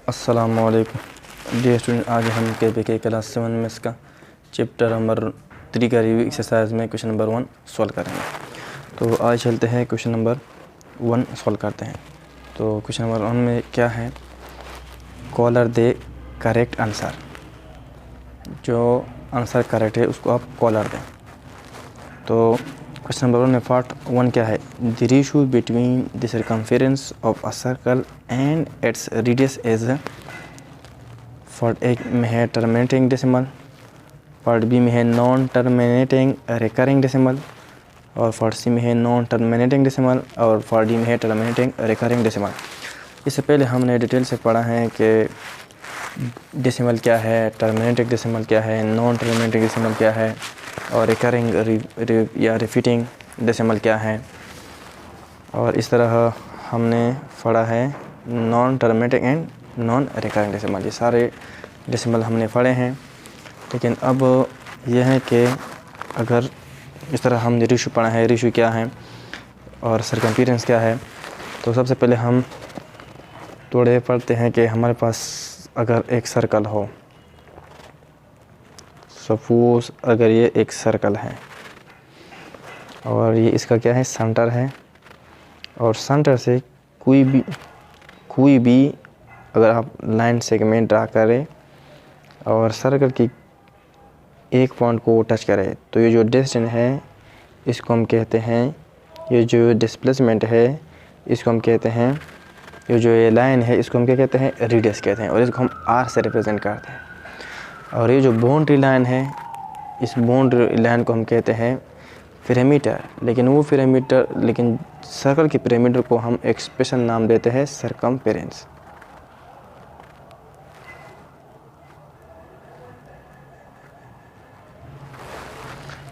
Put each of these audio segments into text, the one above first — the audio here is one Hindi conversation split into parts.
अस्सलामुअलैकुम डियर स्टूडेंट, आज हम के क्लास 7 में इसका चैप्टर नंबर 3 का रिव्यू एक्सरसाइज में क्वेश्चन नंबर 1 सॉल्व करेंगे। तो आज चलते हैं क्वेश्चन नंबर 1 सॉल्व करते हैं। तो क्वेश्चन नंबर 1 में क्या है, कॉलर दे करेक्ट आंसर। जो आंसर करेक्ट है उसको आप कॉलर दें। तो क्वेश्चन नंबर 1 में पार्ट 1 क्या है, the ratio between the circumference of a circle and its radius is. Part A में है टर्मिनेटिंग डेसिमल, पार्ट बी में है नॉन टर्मिनेटिंग रिकरिंग डेसिमल, और पार्ट सी में है नॉन टर्मिनेटिंग डेसिमल, और पार्ट डी में है टर्मिनेटिंग रिकरिंग डेसिमल। इससे पहले हमने डिटेल से पढ़ा है कि डेसिमल क्या है, टर्मिनेटिंग डेसिमल क्या है, नॉन टर्मिनेटिंग डेसिमल क्या है, और रिकरिंग या रिपीटिंग डेसिमल क्या है। और इस तरह हमने पढ़ा है non terminating and non recurring decimal. ये सारे डेसिमल हमने पढ़े हैं। लेकिन अब यह है कि अगर इस तरह हमने रेशियो पढ़ा है, रेशियो क्या है और सर्कमफेरेंस क्या है, तो सबसे पहले हम थोड़े पढ़ते हैं कि हमारे पास अगर एक सर्कल हो, सपोज अगर ये एक सर्कल है और ये इसका क्या है, सेंटर है, और सेंटर से कोई भी अगर आप लाइन सेगमेंट ड्रा करें और सर्कल की एक पॉइंट को टच करें, तो ये जो डिस्टेंस है इसको हम कहते हैं, ये जो डिस्प्लेसमेंट है इसको हम कहते हैं, ये जो ये लाइन है इसको हम क्या कहते हैं, रेडियस कहते हैं, और इसको हम आर से रिप्रेजेंट करते हैं। और ये जो बाउंड्री लाइन है, इस बाउंड्री लाइन को हम कहते हैं पिरामीटर। लेकिन सर्कल के पिरामीटर को हम एक्सप्रेशन नाम देते हैं सर्कमफेरेंस।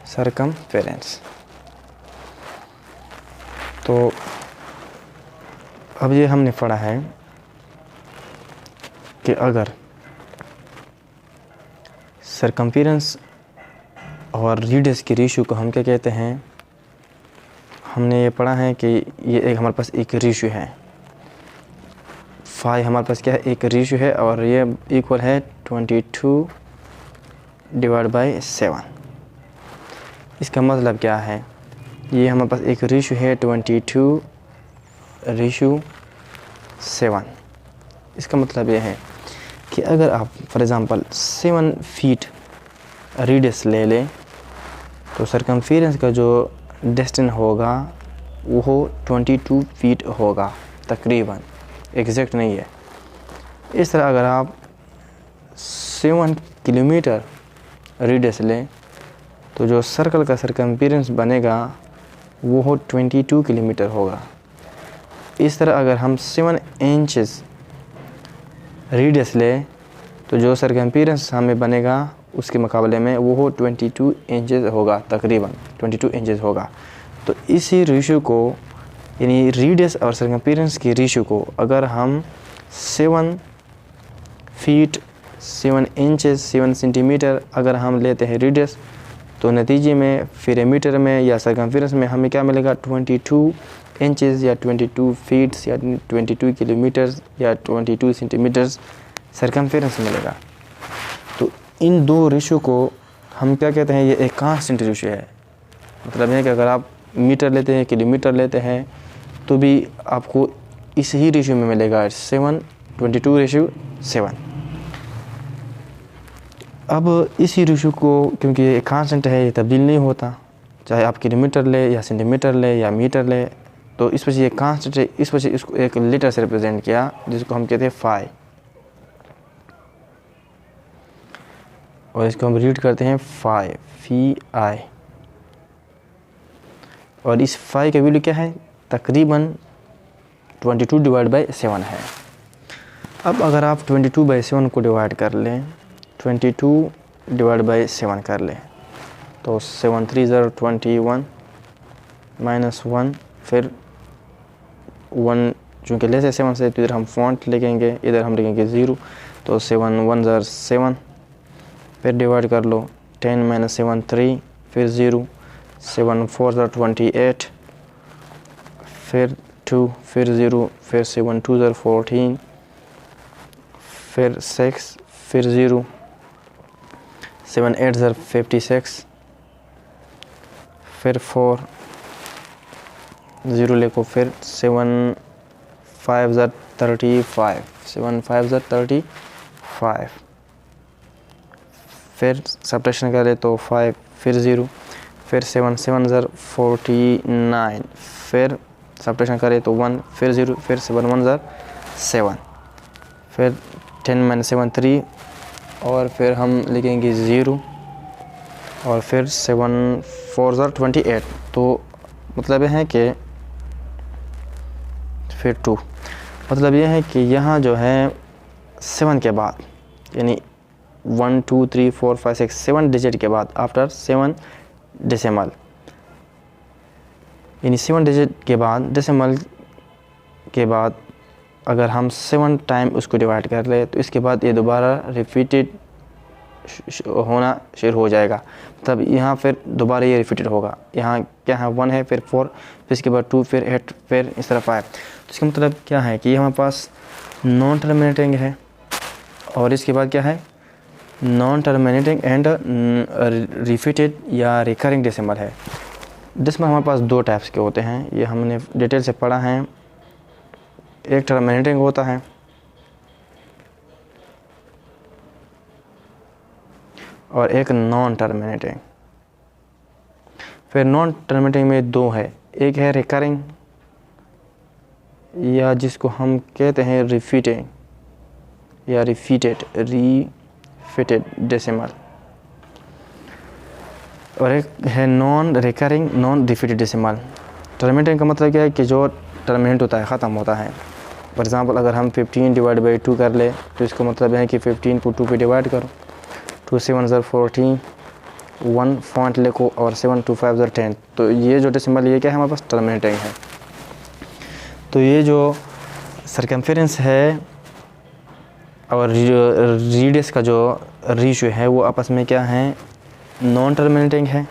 सर्कमफेरेंस। तो अब ये हमने पढ़ा है कि अगर सर्कमफेरेंस और रेडियस की रेशियो को हम क्या कहते हैं, हमने ये पढ़ा है कि ये एक हमारे पास एक रेशियो है, फाई हमारे पास क्या है, एक रेशियो है, और ये इक्वल है 22/7। इसका मतलब क्या है, ये हमारे पास एक रेशियो है 22/7। इसका मतलब ये है कि अगर आप फॉर एग्ज़ाम्पल 7 फीट रेडियस ले लें, तो सर्कमफेरेंस का जो डिस्टेंस होगा वो 22 फीट होगा तकरीबन, एग्जैक्ट नहीं है। इस तरह अगर आप 7 किलोमीटर रेडियस लें, तो जो सर्कल का सर्कमफेरेंस बनेगा वो 22 किलोमीटर होगा। इस तरह अगर हम 7 इंचेस रेडियस लें, तो जो सर्कमफेरेंस हमें बनेगा उसके मुकाबले में वो 22 इंचेस होगा, तकरीबन 22 इंचेस होगा। तो इसी रेशियो को, यानी रेडियस और सर्कमफेरेंस की रेशियो को अगर हम 7 फीट 7 इंचेस 7 सेंटीमीटर अगर हम लेते हैं रेडियस, तो नतीजे में पिरामीटर में या सर्कमफेरेंस में हमें क्या मिलेगा, 22 इंचेस या 22 फीट्स या 22 किलोमीटर्स या 22 सेंटीमीटर्स सर्कमफेरेंस मिलेगा। तो इन दो रेशियो को हम क्या कहते हैं, ये एक कांस्टेंट रेशियो है। मतलब है कि अगर आप मीटर लेते हैं, किलोमीटर लेते हैं, तो भी आपको इस ही रेशियो में मिलेगा, 22/7। अब इसी रेशियो को, क्योंकि ये कांस्टेंट है, ये तब्दील नहीं होता, चाहे आप किलोमीटर ले या सेंटीमीटर ले या मीटर ले, तो इस वजह से ये कांस्टेंट है। इस वजह से इसको एक लेटर से रिप्रेजेंट किया जिसको हम कहते हैं फाई, और इसको हम रीड करते हैं फी आई। और इस फाई का वैल्यू क्या है, तकरीबन 22/7 है। अब अगर आप 22/7 को डिवाइड कर लें, 22/7 कर लें, तो 7 3 21 -1, फिर 1 चूँकि लेस है 7 से, तो इधर हम फॉन्ट लिखेंगे, इधर हम लिखेंगे 0, तो 7 1 7, फिर डिवाइड कर लो, 10 - 7 3, फिर 0, 7 4 28, फिर 2, फिर 0, फिर 7 2 14, फिर 6, फिर 0, 7 8 ज़र 56, फिर 4 0 लिखो, फिर 7 5 ज़र 35, 7 5 ज़र 35, फिर सब्ट्रैक्शन करें तो 5, फिर 0, फिर 7 7 ज़र 49, फिर सब्ट्रैक्शन करें तो 1, फिर 0, फिर 7 1 ज़र 7, फिर 10 - 7 3, और फिर हम लिखेंगे 0, और फिर 7 4 ज़र 28। तो मतलब यह है कि फिर 2, मतलब यह है कि यहाँ जो है 7 के बाद, यानी 1 2 3 4 5 6 7 डिजिट के बाद, आफ्टर 7 डेसिमल, यानी 7 डिजिट के बाद, डेसिमल के बाद अगर हम 7 टाइम उसको डिवाइड कर ले तो इसके बाद ये दोबारा रिपीटेड होना शुरू हो जाएगा। तब यहाँ फिर दोबारा ये रिपीटेड होगा। यहाँ क्या है, 1 है, फिर 4, फिर इसके बाद 2, फिर 8, फिर इस तरह 5। तो इसका मतलब क्या है कि हमारे पास नॉन टर्मिनेटिंग है, और इसके बाद क्या है, नॉन टर्मिनेटिंग एंड रिपीटेड या रिकरिंग डेसिमल है। डेसिमल हमारे पास 2 टाइप्स के होते हैं, ये हमने डिटेल से पढ़ा है। एक टर्मिनेटिंग होता है और एक नॉन टर्मिनेटिंग। फिर नॉन टर्मिनेटिंग में 2 है, एक है रिकरिंग, या जिसको हम कहते हैं रिपीटिंग या रिपीटेड डेसिमल, और एक है non recurring non repeated decimal. Terminating का मतलब क्या है कि जो टर्मिनेट होता है, ख़त्म होता है। फॉर एग्ज़ाम्पल अगर हम 15 डिवाइड बाई 2 कर ले तो इसका मतलब है कि 15 को 2 पे डिवाइड करो, 2 7 ज़र 14, 1 पॉइंट लिखो, और 7 2 5 ज़र 10। तो ये जो डेसिमल ये क्या है, हमारे पास टर्मिनेटिंग है। तो ये जो सर्कमफेरेंस है और रेडियस का जो रेशियो है वो आपस में क्या है, नॉन टर्मिनेटिंग है,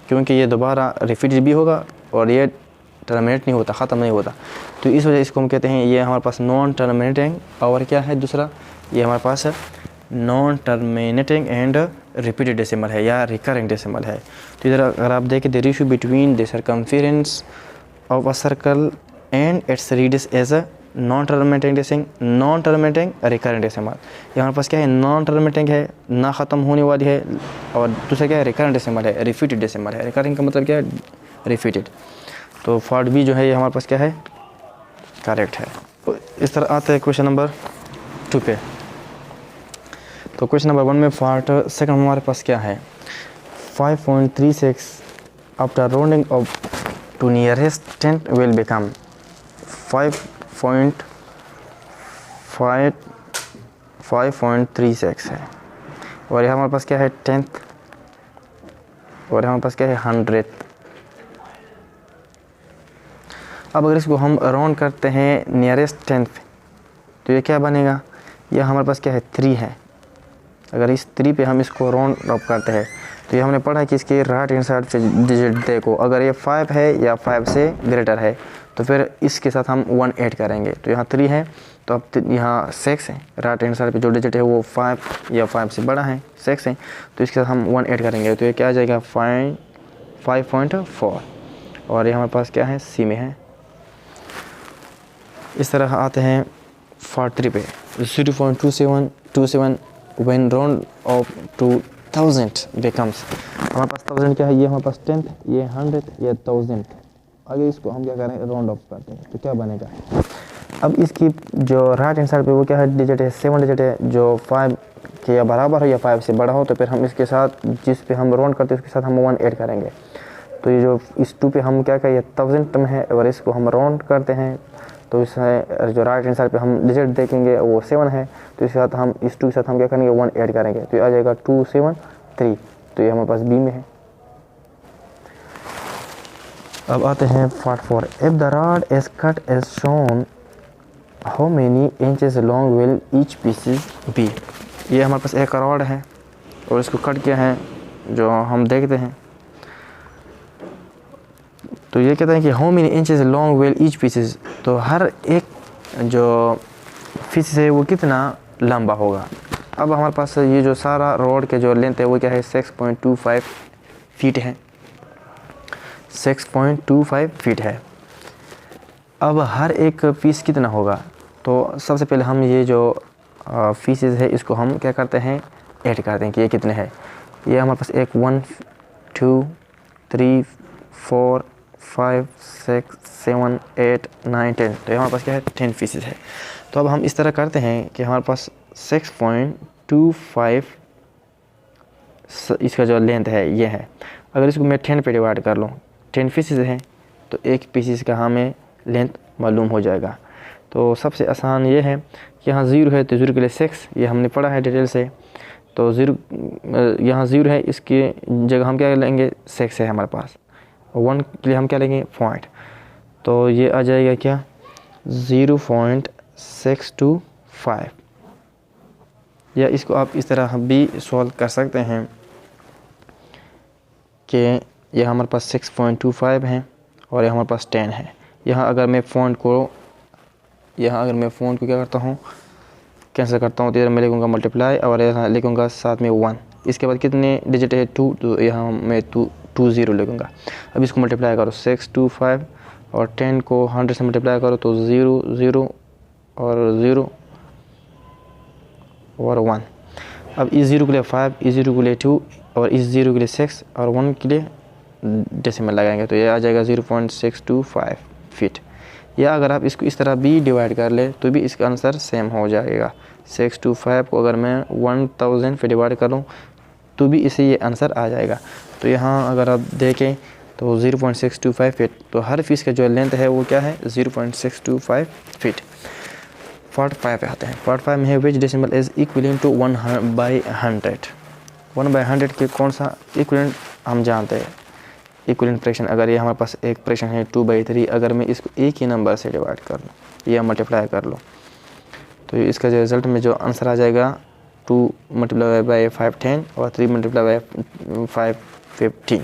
क्योंकि ये दोबारा रिपीटेड भी होगा और ये टर्मिनेट नहीं होता, ख़त्म नहीं होता। तो इस वजह इसको हम कहते हैं ये हमारे पास नॉन टर्मिनेटिंग। और क्या है दूसरा, ये हमारे पास non terminating and repeated decimal है या रिकरिंग डेसिमल है। तो इधर अगर आप देखें, the ratio between the circumference of a circle and its radius as a non terminating decimal, non terminating recurring decimal. ये हमारे पास क्या है, नॉन टर्मिनेटिंग है, ना ख़त्म होने वाली है, और दूसरा क्या है, रिकरिंग डेसिमल है, रिपीटेड डेसिमल है। रिकरिंग का मतलब क्या है, रिपीटेड। तो पार्ट बी जो है ये हमारे पास क्या है, करेक्ट है। तो इस तरह आते हैं क्वेश्चन नंबर 2 पे। तो क्वेश्चन नंबर 1 में पार्ट सेकंड हमारे पास क्या है, 5.36 after rounding off to nearest 10 will become 5.36 है, और यहाँ हमारे पास क्या है 10th, और हमारे पास क्या है 100th। अब अगर इसको हम राउंड करते हैं नियरेस्ट 10th तो ये क्या बनेगा, यह हमारे पास क्या है 3 है। अगर इस 3 पे हम इसको राउंड ऑफ करते हैं तो ये हमने पढ़ा है कि इसके राइट हैंड साइड पे डिजिट देखो, अगर ये 5 है या 5 से ग्रेटर है तो फिर इसके साथ हम 1 ऐड करेंगे। तो यहाँ 3 है, तो अब यहाँ 6 है, राइट हैंड साइड पे जो डिजिट है वो 5 या 5 से बड़ा है, 6 है, तो इसके साथ हम 1 ऐड करेंगे। तो ये क्या आ जाएगा 5.4, और ये हमारे पास क्या है, सी में है। इस तरह आते हैं पार्ट 3 पे, 0.2727 when round off to 1000 becomes, हमारे पास 1000 क्या है, ये हमारे पास 10th, ये 100th, ये 1000। आगे इसको हम क्या करें, राउंड ऑफ करते हैं तो क्या बनेगा। अब इसकी जो राइट हैंड साइड पे वो क्या है, डिजिट है 7 डिजिट है, जो 5 के या बराबर हो या 5 से बड़ा हो, तो फिर हम इसके साथ जिस पे हम राउंड करते हैं उसके साथ हम 1 ऐड करेंगे। तो ये जो इस 2 पे हम क्या करें, 1000 में है, और इसको हम राउंड करते हैं तो इसमें जो राइट हैंड साइड पे हम डिजिट देखेंगे वो 7 है, तो इसके साथ हम इस 2 के साथ हम क्या करेंगे, 1 ऐड करेंगे, तो ये आ जाएगा 273। तो ये हमारे पास बी में है। अब आते हैं part 4, if the rod is cut as shown how many inches long will each pieces be. ये हमारे पास एक रॉड है और इसको कट किया है, जो हम देखते हैं। तो ये कहते हैं कि how many inches long will each pieces, तो हर एक जो पीस है वो कितना लंबा होगा। अब हमारे पास ये जो सारा रोड के जो लेंथ है वो क्या है 6.25 फीट है, 6.25 फीट है। अब हर एक पीस कितना होगा, तो सबसे पहले हम ये जो पीसेस है इसको हम क्या करते हैं, ऐड करते हैं कि ये कितने हैं। ये हमारे पास एक 1 2 3 4 5 6 7 8 9 10, तो हमारे पास क्या है 10 पीसेस है। तो अब हम इस तरह करते हैं कि हमारे पास 6.25 इसका जो लेंथ है ये है। अगर इसको मैं 10 पे डिवाइड कर लूँ, 10 पीसेस हैं तो एक पीसेस का हमें लेंथ मालूम हो जाएगा। तो सबसे आसान ये है कि यहाँ 0 है तो 0 के लिए 6, ये हमने पढ़ा है डिटेल से। तो 0 यहाँ 0 है, इसकी जगह हम क्या लेंगे 6 है हमारे पास। 1 के लिए हम क्या लेंगे पॉइंट, तो ये आ जाएगा क्या 0.625। या इसको आप इस तरह भी सॉल्व कर सकते हैं कि यह हमारे पास 6.25 है और यह हमारे पास 10 है। यहाँ अगर मैं फ़ॉन्ट को क्या करता हूँ कैंसिल करता हूँ तो इधर मैं लिखूँगा मल्टीप्लाई और यहाँ लिखूँगा साथ में 1। इसके बाद कितने डिजिट है 2, तो यहाँ मैं 20 लिखूँगा। अब इसको मल्टीप्लाई करो 625 और 10 को 100 से मल्टीप्लाई करो तो 0 0 और 0 और 1। अब इस 0 के लिए 5, इस 0 के लिए 2 और इस 0 के लिए 6 और 1 के लिए डेसिमल लगाएंगे तो ये आ जाएगा 0.625 फीट। या अगर आप इसको इस तरह भी डिवाइड कर ले तो भी इसका आंसर सेम हो जाएगा। 625 को अगर मैं 1000 पे डिवाइड करूँ तो भी इसे ये आंसर आ जाएगा। तो यहाँ अगर आप देखें तो 0.625 फीट, तो हर पीस का जो लेंथ है वो क्या है 0.625 फीट। 45 पे आते हैं। 45 में है विच डेसिमल इज इक्विवेलेंट टू 1/100। 1/100 के कौन सा इक्विवेलेंट हम जानते हैं। इक्विवेलेंट फ्रैक्शन, अगर ये हमारे पास एक फ्रैक्शन है 2/3, अगर मैं इसको एक ही नंबर से डिवाइड कर लूँ या मल्टीप्लाई कर लूँ तो इसका जो रिज़ल्ट में जो आंसर आ जाएगा 2 मल्टीप्लाई बाई 5 10 और 3 मल्टीप्लाई बाई 5 15।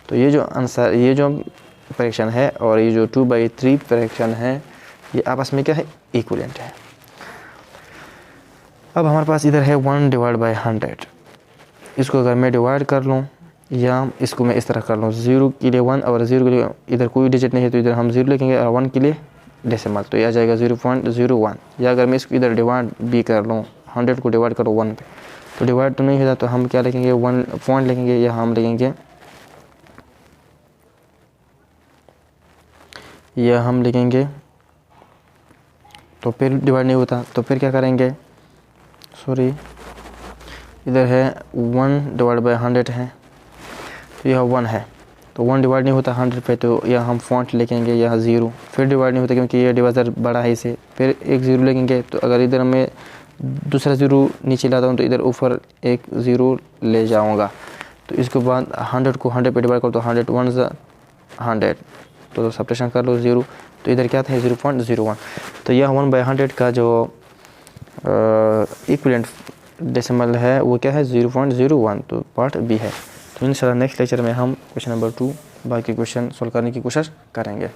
तो ये जो आंसर, ये जो फ्रैक्शन है और ये जो 2/3 फ्रैक्शन है ये आपस में क्या है इक्विवेलेंट है। अब हमारे पास इधर है 1/100। इसको अगर मैं डिवाइड कर लूँ या इसको मैं इस तरह कर लूँ, 0 के लिए 1 और 0 के लिए इधर कोई डिजिट नहीं है तो इधर हम 0 लिखेंगे और 1 के लिए डेसिमल, तो यह आ जाएगा 0.01। या अगर मैं इसको इधर डिवाइड भी कर लूँ, 100 को डिवाइड करो 1 पे तो डिवाइड तो नहीं होता, तो हम क्या लिखेंगे 1 पॉइंट लिखेंगे या हम लिखेंगे तो फिर डिवाइड नहीं होता तो फिर क्या करेंगे, सॉरी इधर है 1/100 है तो यह 1 है तो 1 डिवाइड नहीं होता 100 पे, तो यह हम फॉन्ट लिखेंगे यहाँ 0, फिर डिवाइड नहीं होता क्योंकि ये डिवाइज़र बड़ा है इसे, फिर एक 0 लिखेंगे। तो अगर इधर मैं दूसरा 0 नीचे लाता हूँ तो इधर ऊपर एक 0 ले जाऊँगा। तो इसके बाद 100 को 100 पे डिवाइड करो तो 100 1 100, तो सब्ट्रैक्शन कर लो 0, तो इधर क्या था 0.01। तो यह 1/100 का जो इक्विवेलेंट डेसिमल है वो क्या है 0.01, तो पार्ट बी है। तो इंशाल्लाह नेक्स्ट लेक्चर में हम क्वेश्चन नंबर 2 बाकी क्वेश्चन सॉल्व करने की कोशिश करेंगे।